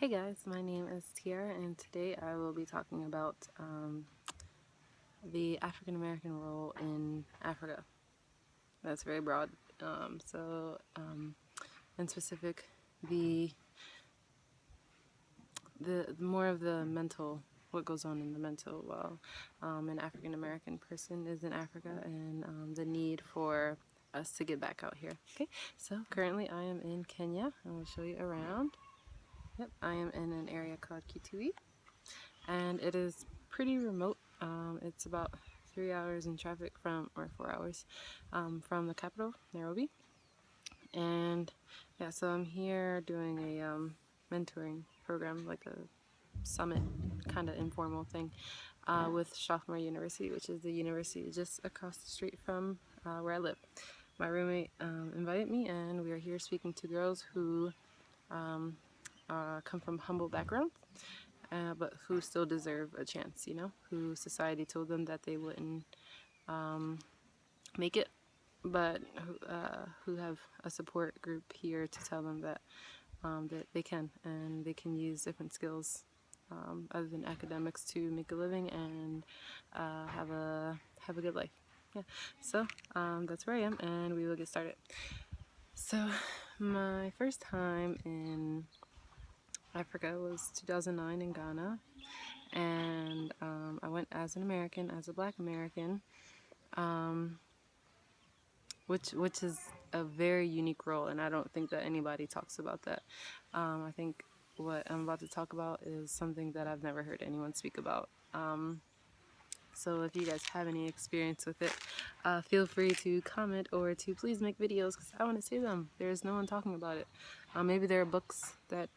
Hey guys, my name is Tiara, and today I will be talking about the African American role in Africa. That's very broad. In specific, the more of the mental, what goes on in the mental while an African American person is in Africa, and the need for us to get back out here. Okay, so currently I am in Kenya. I will show you around. Yep, I am in an area called Kitui, and it is pretty remote. It's about 3 hours in traffic or 4 hours from the capital, Nairobi. And yeah, so I'm here doing a mentoring program, like a summit kind of informal thing with Strathmore University, which is the university just across the street from where I live. My roommate invited me, and we are here speaking to girls who come from humble backgrounds, but who still deserve a chance, who society told them that they wouldn't make it, but who have a support group here to tell them that that they can, and they can use different skills other than academics to make a living and have a good life. Yeah, so that's where I am, and we will get started. So my first time in Africa was 2009 in Ghana, and I went as an American, as a Black American, which is a very unique role, and I don't think that anybody talks about that. I think what I'm about to talk about is something that I've never heard anyone speak about. So if you guys have any experience with it, feel free to comment or to please make videos, because I want to see them. There's no one talking about it. Maybe there are books that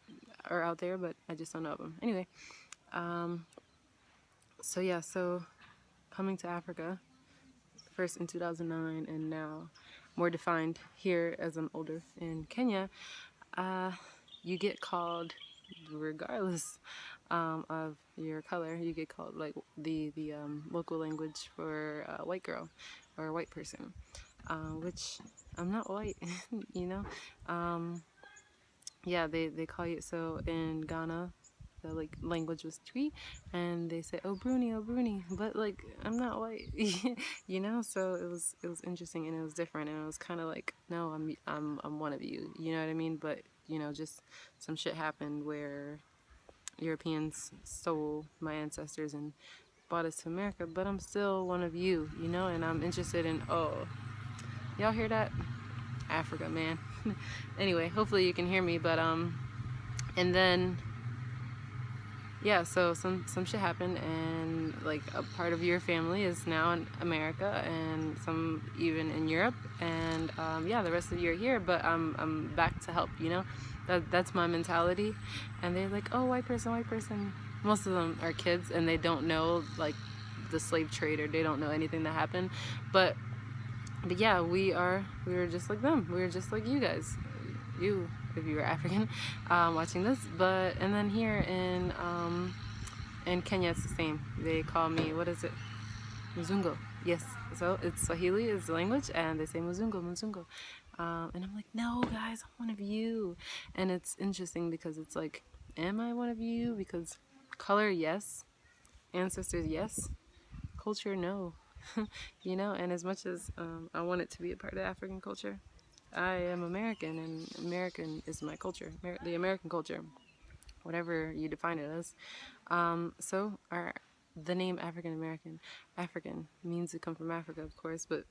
are out there, but I just don't know of them. Anyway, so yeah, so coming to Africa, first in 2009 and now more defined here as I'm older in Kenya, you get called, regardless of your color, you get called like the local language for white girl or white person, which I'm not white, you know. Yeah, they call you, so in Ghana the language was Twi, and they say, oh Bruni, but like I'm not white, so it was interesting, and it was different, and it was kind of like, no, I'm one of you, you know what I mean? But just some shit happened where Europeans stole my ancestors and brought us to America, but I'm still one of you, and I'm interested in, oh, y'all hear that? Africa, man. Anyway, hopefully you can hear me, but and then yeah, so some shit happened, and like a part of your family is now in America, and some even in Europe, and yeah, the rest of you are here, but I'm back to help, that's my mentality. And they're like, oh, white person. Most of them are kids, and they don't know like the slave trade, or they don't know anything that happened, but yeah, we were just like them. We were just like you guys, you, if you were African, watching this. But and then here in Kenya, it's the same. They call me, what is it? Mzungo. Yes. So it's Swahili is the language, and they say Mzungo. And I'm like, no, guys, I'm one of you. And it's interesting because it's like, am I one of you? Because color, yes. Ancestors, yes. Culture, no. And as much as I want it to be a part of African culture, I am American, and American is my culture, the American culture, whatever you define it as. So the name African American, African means to come from Africa, of course, but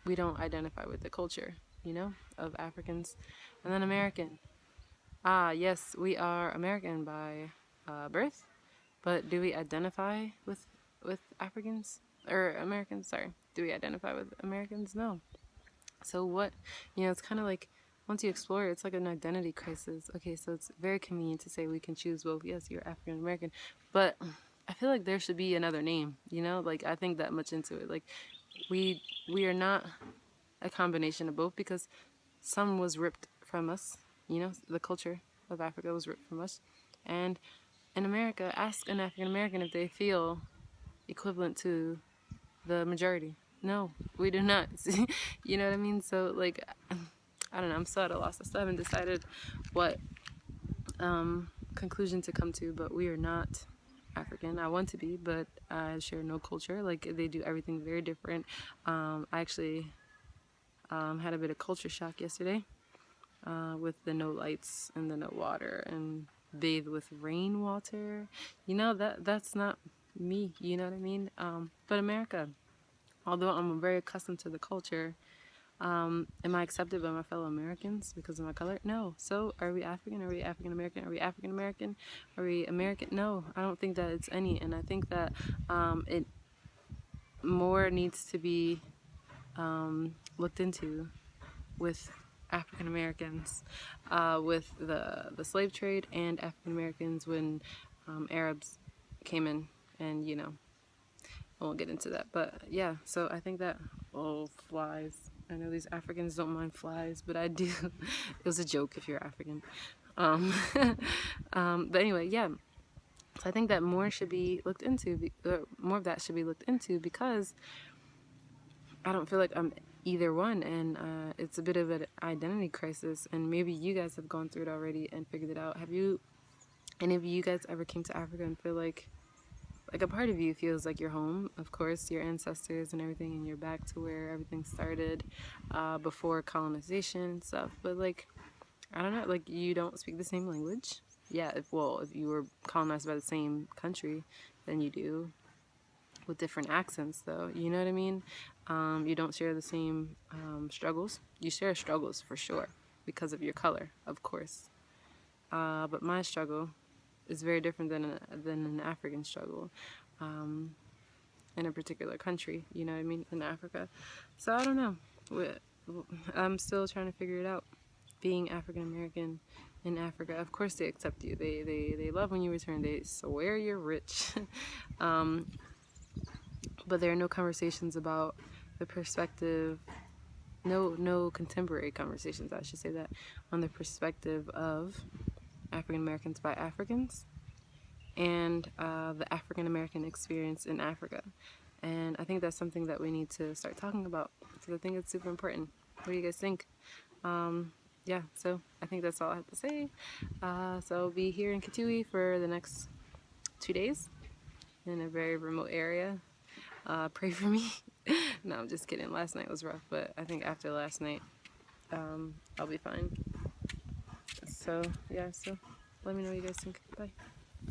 we don't identify with the culture, of Africans. And then American. Yes, we are American by birth, but do we identify with Africans or Americans? Sorry, do we identify with Americans? No. So what, it's kind of like, once you explore it, it's like an identity crisis. Okay, so it's very convenient to say we can choose both. Yes, you're African American, but I feel like there should be another name, like I think that much into it. Like we are not a combination of both, because some was ripped from us, the culture of Africa was ripped from us. And in America, ask an African American if they feel equivalent to the majority. No, we do not. You know what I mean? So like, I don't know, I'm still at a loss. I still haven't decided what conclusion to come to, but we are not African. I want to be, but I share no culture. Like, they do everything very different. I actually had a bit of culture shock yesterday with the no lights and the no water and bathe with rainwater. You know, that's not me. You know what I mean? But America, although I'm very accustomed to the culture, am I accepted by my fellow Americans because of my color? No. So are we African? Are we African American? Are we African American? Are we American? No, I don't think that it's any. And I think that it more needs to be looked into with African Americans, with the slave trade, and African Americans when Arabs came in, and you know, I won't get into that, but yeah. So I think that, oh, flies. I know these Africans don't mind flies, but I do. It was a joke if you're African. Um, but anyway, yeah. So I think that more should be looked into. More of that should be looked into because I don't feel like I'm either one, and it's a bit of an identity crisis. And maybe you guys have gone through it already and figured it out. Have you? Any of you guys ever came to Africa and feel like a part of you feels like you're home? Of course, your ancestors and everything, and you're back to where everything started before colonization and stuff. But like, I don't know, like you don't speak the same language. Yeah, if you were colonized by the same country, then you do, with different accents though. You know what I mean? You don't share the same struggles. You share struggles for sure because of your color, of course. But my struggle is very different than an African struggle in a particular country, you know what I mean, in Africa. So I don't know. I'm still trying to figure it out. Being African American in Africa, of course they accept you. They love when you return. They swear you're rich. But there are no conversations about the perspective, no contemporary conversations, I should say that, on the perspective of African Americans by Africans and the African American experience in Africa. And I think that's something that we need to start talking about because I think it's super important. What do you guys think? Yeah, so I think that's all I have to say. So I'll be here in Kitui for the next 2 days in a very remote area. Pray for me. No, I'm just kidding. Last night was rough, but I think after last night, I'll be fine. So, yeah, so let me know what you guys think. Bye.